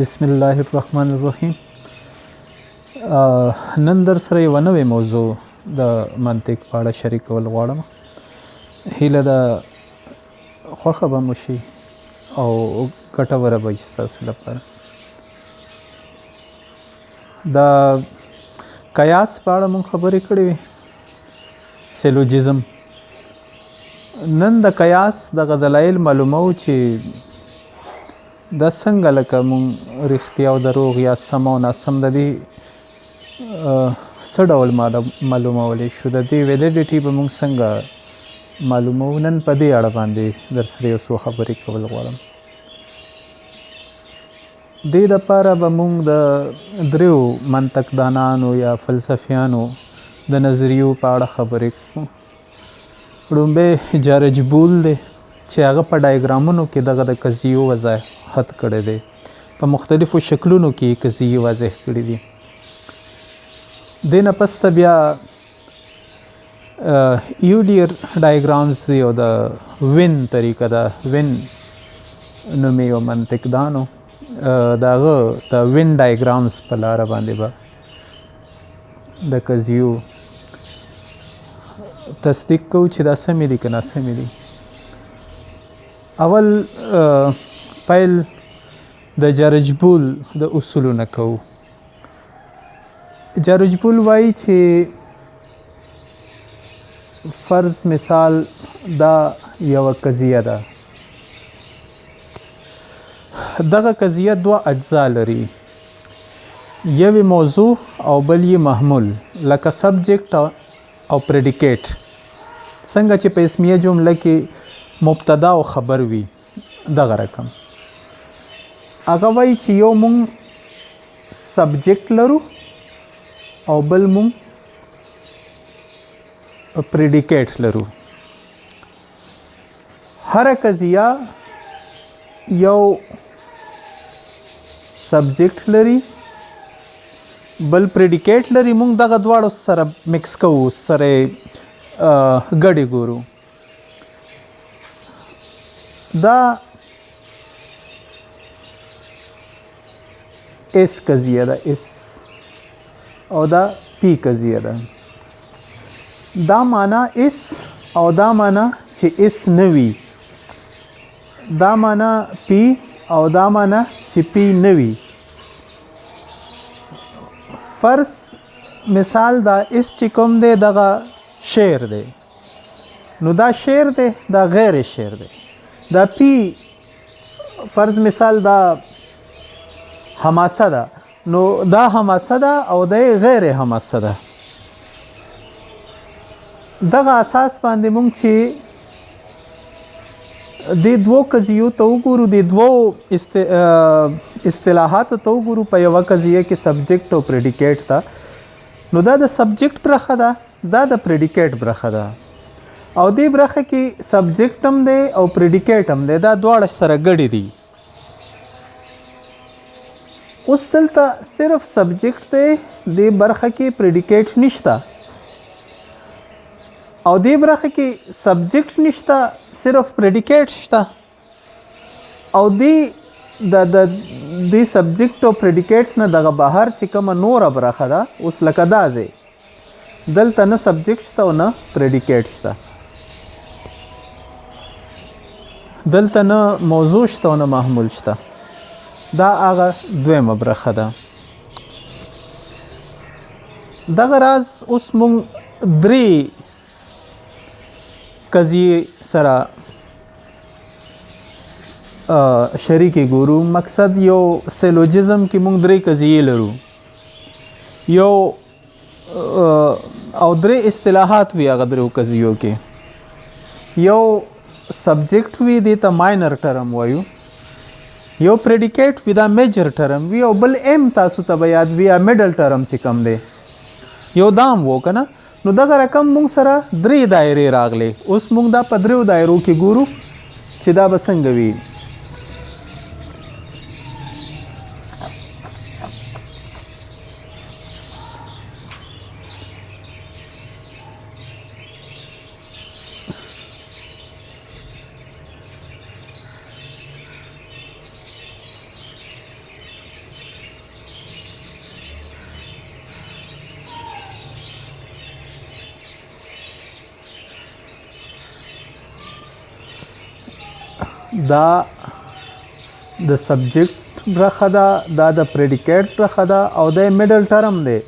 بسم الله الرحمن الرحیم. نن در سره یو نوې موضوع د منطق په اړه شریکول غواړم. هیله ده خوښه به مو شي او ګټوره به وي ستاسو لپاره. د قیاس په اړه مونږ خبرې کړې وې، سیلوجیزم. نن د قیاس دغه دلایل معلومو چې دا څنګه لکه مونږ رښتیا او دروغ یا سم او ناسم د دې څه ډول معلومولی شو، د دې ویلیډیټي به مونږ څنګه معلومو. نن په دې اړه باندې در سره یو څو خبرې کول غواړم. دې دپاره به مونږ د دریو منطقدانانو یا فلسفیانو د نظریو په اړه خبرې کوو. لومبی جارج بول دی چې هغه په ډایګرامونو کې دغه د قضیو وضاحت کړی دی، په مختلفو شکلونو کې قضیې واضح کړي دي. دې نه پس ته بیا ایولیر ډایګرامز دی او د وین طریقه ده. وین نومې یو منطقدانو د هغه د وین ډایګرامز په لاره باندې به د قضیو تصدیق کوو چې دا سمې دي که ناسمې دي. اول پیل د جارج بول د اصولو نه کوو. جارج بول وایي چې فرض مثال دا یوه قضیه ده. دغه قضیه دوه اجزا لري، یوې موضوع او بل یې محمول، لکه سبجیکټ او پریډیکیټ. څنګه چې په اسمیه جمله کې مبتدا او خبر وي، دغه رقم. هغه وایي چې یو مونږ سبجیکټ لرو او بل مونږ پریډیکیټ لرو. هره قضیه یو سبجیکټ لري بل پریډیکیټ لري. مونږ دغه دواړو سره مکس کوو، سره ګډې ګورو. دا اس قضیه ده، اس، او دا پی قضیه ده. دا معنا اس او دا معنا چې اس نه وي، دا معنا پی او دا معنا چې پی نه وي. فرض مثال دا اس چې کوم دی دغه شعر دی، نو دا شعر دی، دا غیر شعر دی. دا پی فرض مثال دا حماسه ده، نو دا حماسه ده او دا غیر حماسه ده. دغه اساس باندې مونږ چې د دوو قضیو ته وګورو، د دوو اصطلاحاتو ته وګورو په یوه قضیه کې سبجیکټ او پریډیکیټ ته، نو دا د سبجیکټ برخه ده، دا د پریډیکیټ برخه ده. او دې برخه کې سبجیکټ هم دی او پریډیکیټ هم دی، دا دواړه سره ګډې دي. اوس دلته صرف سبجیکټ دی، دې برخه کې پریډیکیټ نشته، او دې برخه کې سبجیکټ نشته، صرف پریډیکیټ شته. او دې سبجیکټ او پریډیکیټ نه دغه بهر چې کومه نوره برخه ده، اوس لکه دا ځای، دلته نه سبجیکټ شته او نه پریډیکیټ شته، دلته نه موضوع شته او نه محمول شته. دا هغه دویمه برخه ده. دغه راز اوس مونږ درې قضیې سره شریکې ګورو. مقصد یو سیلوجیزم کې مونږ درې قضیې لرو، یو او درې اصطلاحات وي هغه دریو قضیو کې. یو سبجیکټ وي، دې ته ماینر ټرم وایو. یو پریډیکیټ وي، دا میجر ټرم وي. او بل ایم تاسو ته به یاد وي، میډل ټرم چې کم دی، یو دام وو که نه. نو دغه رقم مونږ سره درې دایرې راغلې. اوس مونږ دا په دریو دایرو کې ګورو چې دا به څنګه وي. دا د سبجیکټ برخه ده، دا د پریډیکیټ برخه ده او د میډل ټرم دی.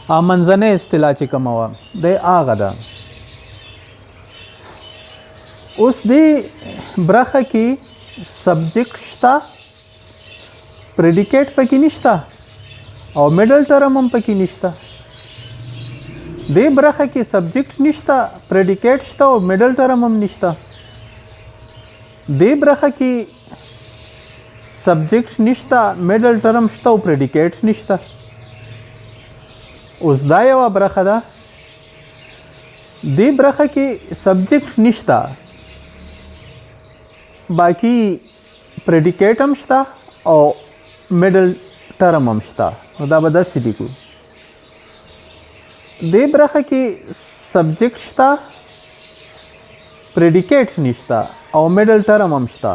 منځنۍ اصطلاح چې کومه وه دی هغه ده. اوس دې برخه کې سبجیکټ شته، پریډیکیټ پکې نشته او میډل ټرم هم پکې نشته. دې برخه کې سبجیکټ نشته، پریډیکیټ شته او میډل ټرم هم نشته. دې برخه کې سبجیکټ نشته، میډل ټرم شته او پریډیکیټ نشته. اوس دا یوه برخه ده، دې برخه کې سبجیکټ نشته، باقي پریډیکیټ هم شته او میډل ټرم هم شته. نو دا به داسې لیکو. دې برخه کې سبجیکټ شته، پریډیکیټ نشته او میډل ټرم هم شته.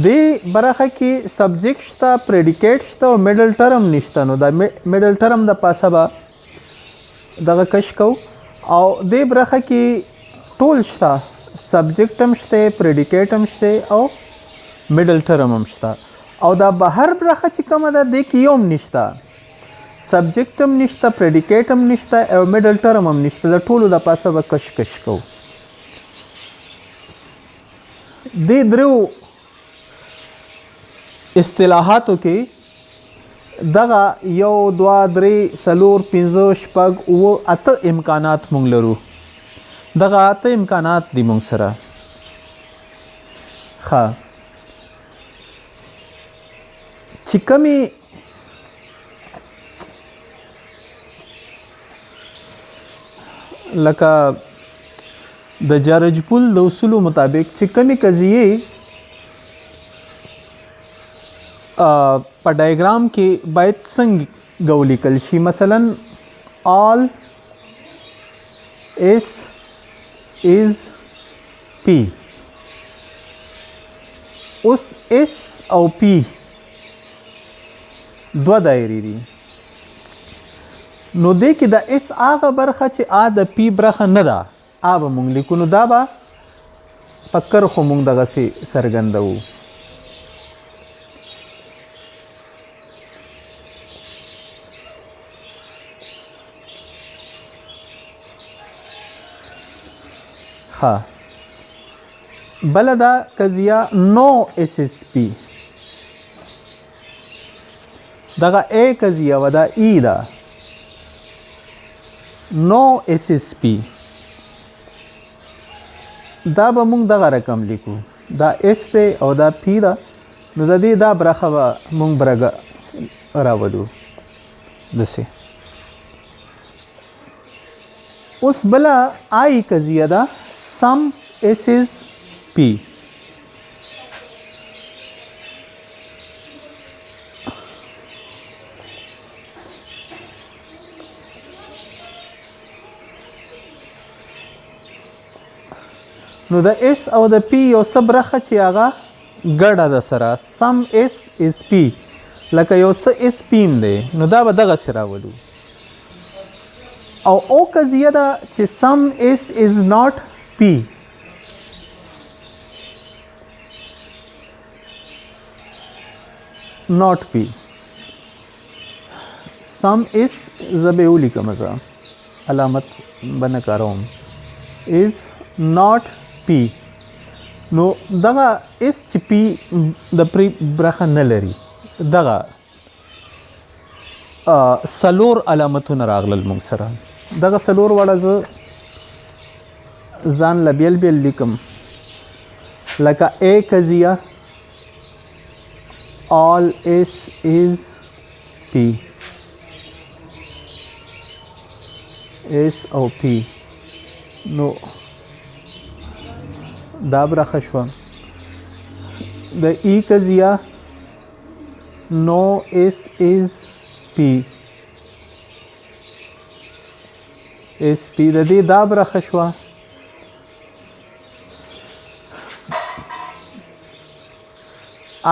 دې برخه کې سبجیکټ شته، پریډیکیټ شته او میډل ټرم نشته. نو دا میډل ټرم د پاسه به دغه کش کو. او دې برخه کې ټول شته، سبجیکټ هم شته، پریډیکیټ هم شته او میډل ټرم هم شته. او دا بهر برخه چې کومه ده دې کې یو هم نشته، سبجیکټ هم نشته، پریډیکیټ هم نشته او میډل ټرم هم نشته. د ټولو د پاسه به کش کو. دې درو اصطلاحاتو کې دغه 1 2 3 4 5 6 7 8 امکانات مونږ لرو. دغه 8 امکانات دي مونږ سره. ښه، چې کومې لکه د جارج بول د اصولو مطابق چې کومې قضیې په ډایګرام کې باید څنګه ولیکل شي. مثلا all s is p. اوس s او p دوه دایرې دي. نو دې کې د s هغه برخه چې د p برخه نه ده به مونږ لیکو. نو دا به په کرښو مونږ دغسې څرګندوو. ها، بله دا قضیه نو اس اس پی. دغه ا قضیه و دا ای ده، نو اس اس پی. دا به مونږ دغه رقم لیکو، دا اس دی او دا پی ده. نو د دې دا برخه به مونږ برګه راولو داسې. اوس بله آی قضیه ده، sum s is p. نو د s او د p یو څه برخه چې هغه ګډه ده سره، sum s is p. لکه یو څه s p م دی، نو دا به دغسې راولو. او قضیه ده چې sum s is not p. not p. sum is زبې ولیکم زه، علامت به نه کاروم. is not p. نو دغه s چې p د پری برخه نه لري، دغه څلور علامتونه راغلل مونږ سره. دغه څلور واړه زه ځان له بیل بیل لیکم. لکه ا قضیه all s is p. s او p. نو دا برخه شوه. د ای قضیه no s is p. s p د دې دا برخه شوه.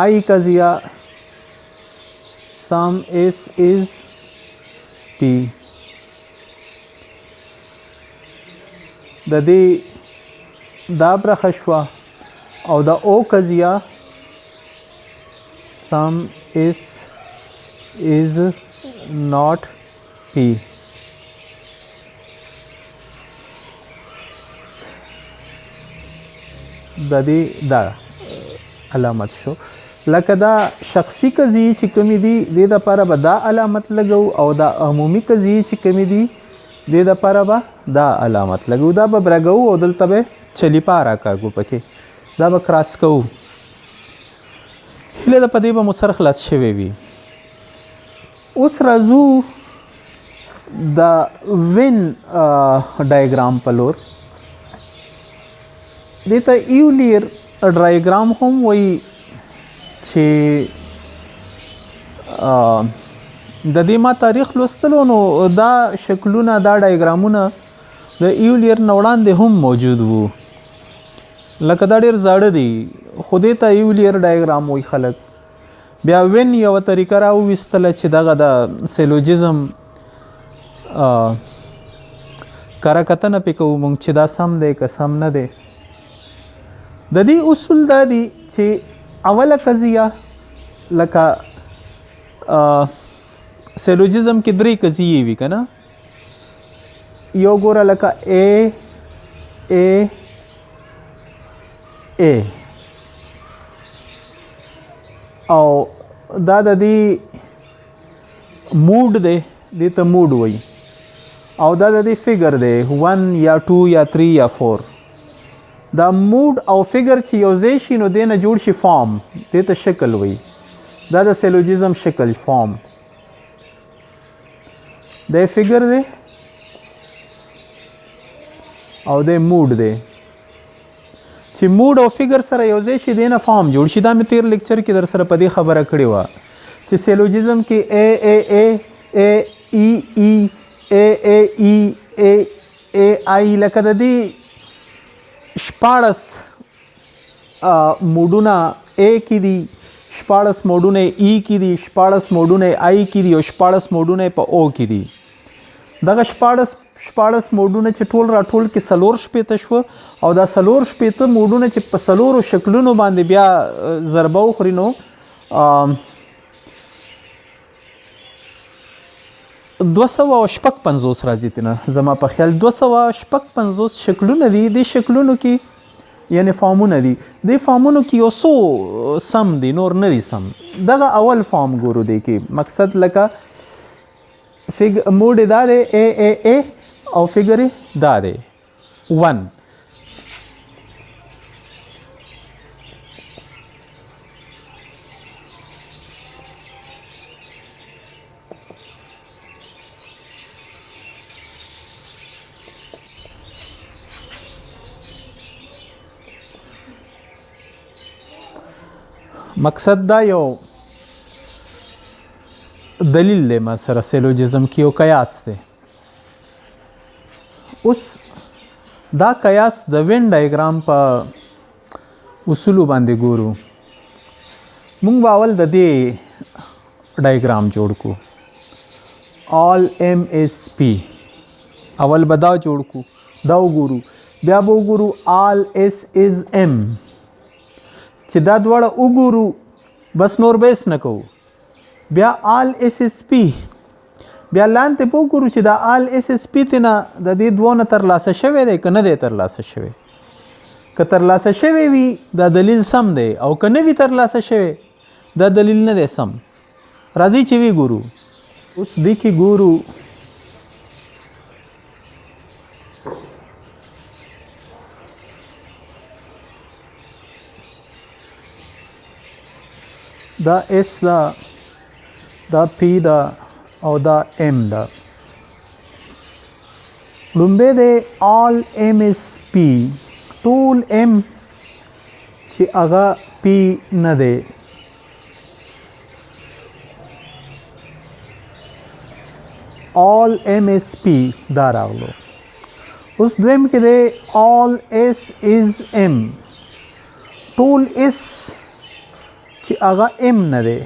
آی قضیه sum s is p. د دې دا برخه شوه. او د او قضیه sum is not p. د دې دا علامت شو. لکه دا شخصي قضیې چې کومې دي د دې دپاره به دا علامت لګو او دا عمومي قضیې چې کومې دي د دې دپاره به دا علامت لګو. دا به برګو او دلته به چلیپا راکاږو پکې دا به کراس کوو. هیله ده په دې به مو سر خلاص شوی وي. اوس راځو د وین ډایګرام په لور. دې ته ایولیر ډایګرام هم وایي چې د دې ما تاریخ لوستلو نو دا شکلونه دا ډایګرامونه د ایولیر نه وړاندې هم موجود وو. لکه دا ډېر زاړه دي خو دې ته ایولیر ډایګرام وایي خلک. بیا وین یوه طریقه راوویستله چې دغه د سیلوجزم کره کتنه پې کوو موږ چې دا سم دی که سم نه دی. د دې اصول دا دي چې اوله قضیه لکه سیلوجزم کې 3 قضیې وي که نه. یو ګوره لکه A او دا د دې موډ دی دې ته موډ وایي او دا د دې فګر دی 1 یا 2 یا 3 یا 4. دا موډ او فګر چې یو ځای شي نو دې نه جوړ شي فارم دې ته شکل وایي. دا د سیلوجزم شکل فارم دی فګر دی او دی موډ دی چې موډ او فګر سره یو ځای شي دی نه فارم جوړ شي. دا مې تیر لیکچر کې در سره په دې خبره کړې وه چې سیلوجزم کې A E I لکه د دې 14 موډونه A کې دي 14 موډونه E کې دي 14 موډونه I کې دي او 14 موډونه په O کې دي. دغه 14 موډونه چې ټول راټول کې 4 شپېته شوه او دا 4 شپېته موډونه چې په 4 شکلونو باندې بیا ضربه وخوري نو 256 راځي تینا زما په خیال 256 شکلونه دي. دې شکلونو کې یعنی فارمونه دي. دې فارمونو کې یو څو سم دي نور نه دي سم. دغه اول فارم ګورو دی کې مقصد لکه موډ دا دی A او فګر دا دی 1. مقصد دا یو دلیل دی ما سره سیلوجزم کې یو قیاس دی. اوس دا قیاس د وین ډایګرام په اصولو باندې ګورو. موږ به اول د دې ډایګرام جوړ کړو all m is p. اول به دا جوړ کړو دا وګورو بیا به وګورو all s is m چې دا دواړه وګورو بس نور بیس نه کوو. بیا all s is p بیا لاندې به وګورو چې دا all s is p ته نه د دې دوه نه ترلاسه شوی دی که نه دی ترلاسه شوی. که ترلاسه شوی وي دا دلیل سم دی او که نه وي ترلاسه شوی دا دلیل نه دی سم. راځئ چې وی ګورو. اوس دې کې ګورو دا S دا P دا او دا M دا. لومبه دی all M is P ټول M چې هغه P نه دی. all M is P دا راغلو. اوس دویم کې دی all S is M ټول S چې هغه M نه دی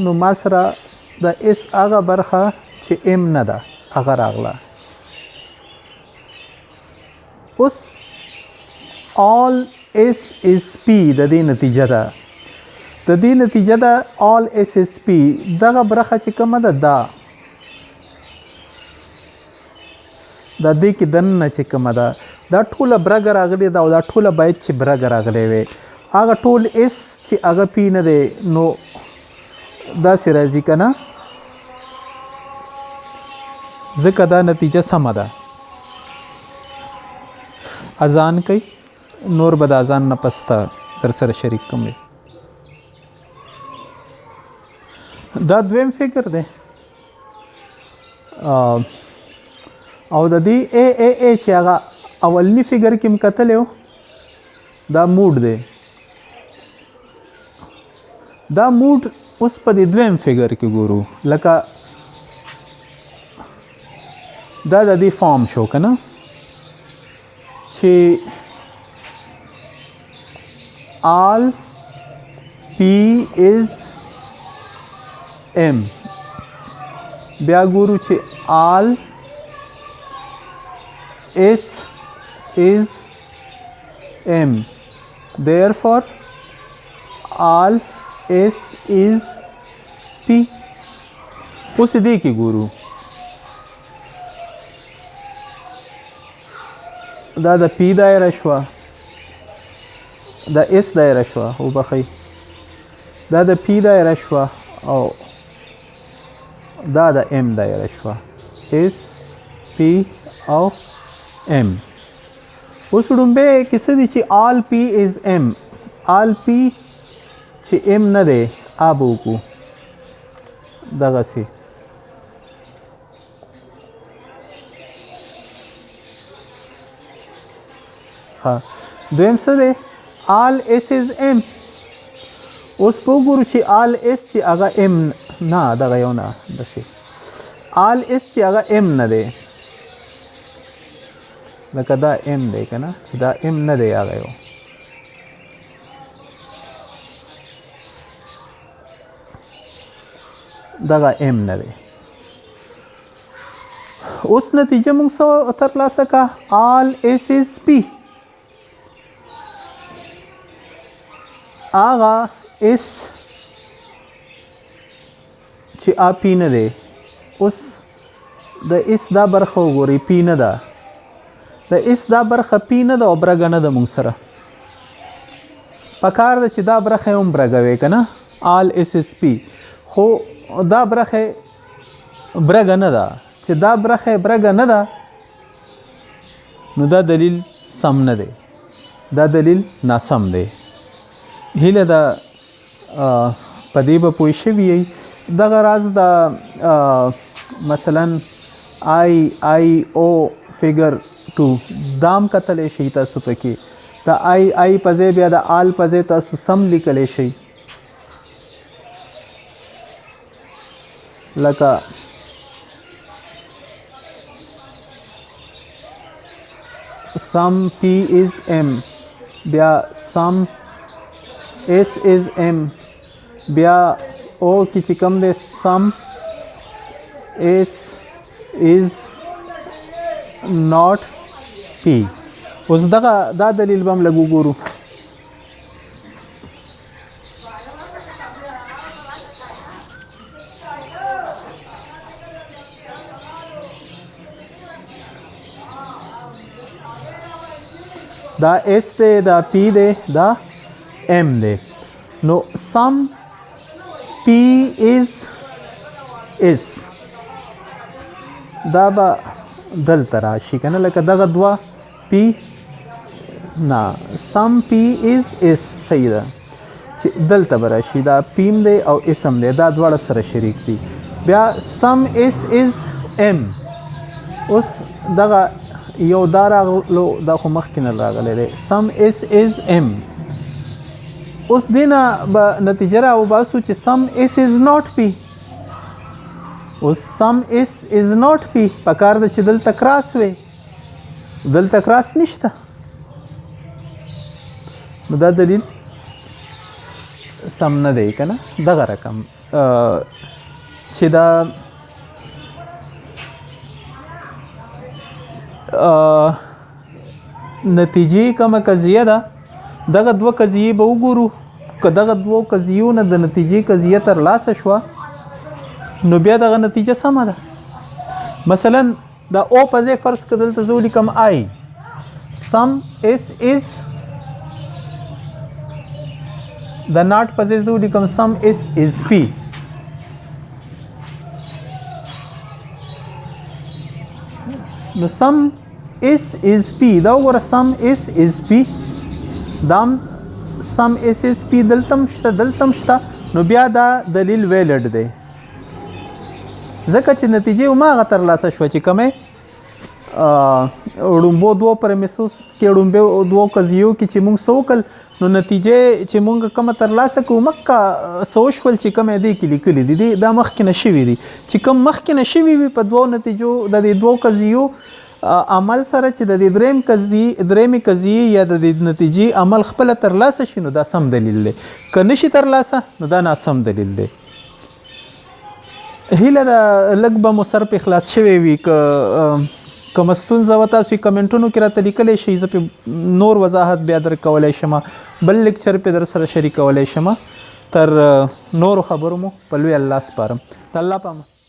نو ما سره د S هغه برخه چې M نه ده هغه راغله. اوس all s is p د دې نتیجه ده all s is p دغه برخه چې کومه ده دا د دې کې دننه چې کومه ده دا ټوله برګه راغلې ده او دا ټوله باید چې برګه راغلی وي هغه ټول اس چې هغه پی نه دی نو داسې راځي که نه ځکه دا نتیجه سمه ده اذان کوي نور به د اذان نه پسته در سره شریک کوم دا دویم فکر دی او د دې ا چې هغه اولنی فګر کې مکتل یو دا موډ دی دا موډ اوس په دې دویم فګر کې ګورو لکه دا د دې فارم شو کنه چې all p is m بیا ګورو چې all s is m therefore all s is p اوس دې کې ګورو دا د پی دایره شوه د اس دایره شوه وبخئ دا د پی دایره شوه او دا د ام دایره شوه اس پی او ام اوس ډومبه کې څه دي چې آل پی از ام آل پی چې ام نه دی آب وکړو دغسې ها دویم څه دی آل اس از ام اوس په وګورو چې آل اس چې هغه ام نه دغه یو نه داسې آل اس چې هغه ام نه دی لکه دا ام دی که نه چې دا ام نه دی هغه یو دغه ام نه دی اوس نتیجه موږ څه ترلاسه کړه آل اس از پی آغا اس چې آ پی نه دی اوس د اس دا برخه وګورئ پی نه ده د اس دا برخه پی نه ده او برګه نه ده موږ سره پکار ده چې دا برخه هم برګه وي که نه آل اس اس پی خو دا برخه برګه نه ده چې دا برخه برګه نه ده نو دا دلیل سم نه دی دا دلیل ناسم دی هیله ده په دې به پوه شوي یئ دغه راز د مثلا آی او فګر 2 دام کتلی شئ تاسو پکې د آی په ځای بیا د آل په ځای تاسو سم لیکلی شئ لکه sum p is m بیا sum s is m بیا او کې چې کوم دی sum s is not p اوس دغه دا دلیل به هم لږ وګورو دا اس دی دا پی دی دا ام دی نو sum p is s دا به دلته راشي که نه لکه دغه دوه پی نه sum p is s صحیح ده چې دلته به راشي دا پیم دی او اسم دی دا دواړه سره شریک دي بیا sum s is m اوس دغه یو دا راغلو دا خو مخکې نه راغلی دی sum s is m اوس دې نه به نتیجه راوباسو چې sum s is not p اوس sum s is not p پکار ده چې دلته کراس وي دلته کراس نشته نو دا دلیل سم نه دی که نه دغه رقم چې دا نتیجې کومه قضیه ده دغه دوه قضیې به وګورو که دغه دوه قضیو نه د نتیجې قضیه ترلاسه شوه نو بیا دغه نتیجه سمه ده. مثلا دا او په ځای فرض که دلته زه ولیکم آی سم اس از د ناټ په ځای زه ولیکم سم اس از پی. نو سم اس از پی دا وګوره سم اس از پی دام سم اس اس پی دلتم شته نو بیا دا دلیل ویلډ دی ځکه چې نتیجې هماغه ترلاسه شوه چې کومې ړومبو دوو پرمیسوس کې ړومبو دوو قضیو کې چې موږ څه وکړل نو نتیجې چې موږ کومه ترلاسه کړو مکه څه وشول چې کومې دې کې لیکلي دي دا مخکې نه شوي دي چې کوم مخکې نه شوي وي په دوو نتیجو د دې دوو قضیو عمل سره چې د دې درېمې قضیې یا د دې نتیجې عمل خپله ترلاسه شي نو دا سم دلیل دی که نشي ترلاسه نو دا ناسم دلیل دی. هیله ده لږ به مو سر پې خلاص شوی وي کومه ستونزه وه تاسو یې کمنټونو کې راته لیکلی شئ زه پې نور وضاحت بیا در کولی شم بل لیکچر پې در سره شریکولی شم. تر نورو خبرو مو په لوی الله سپارم. د الله په امان.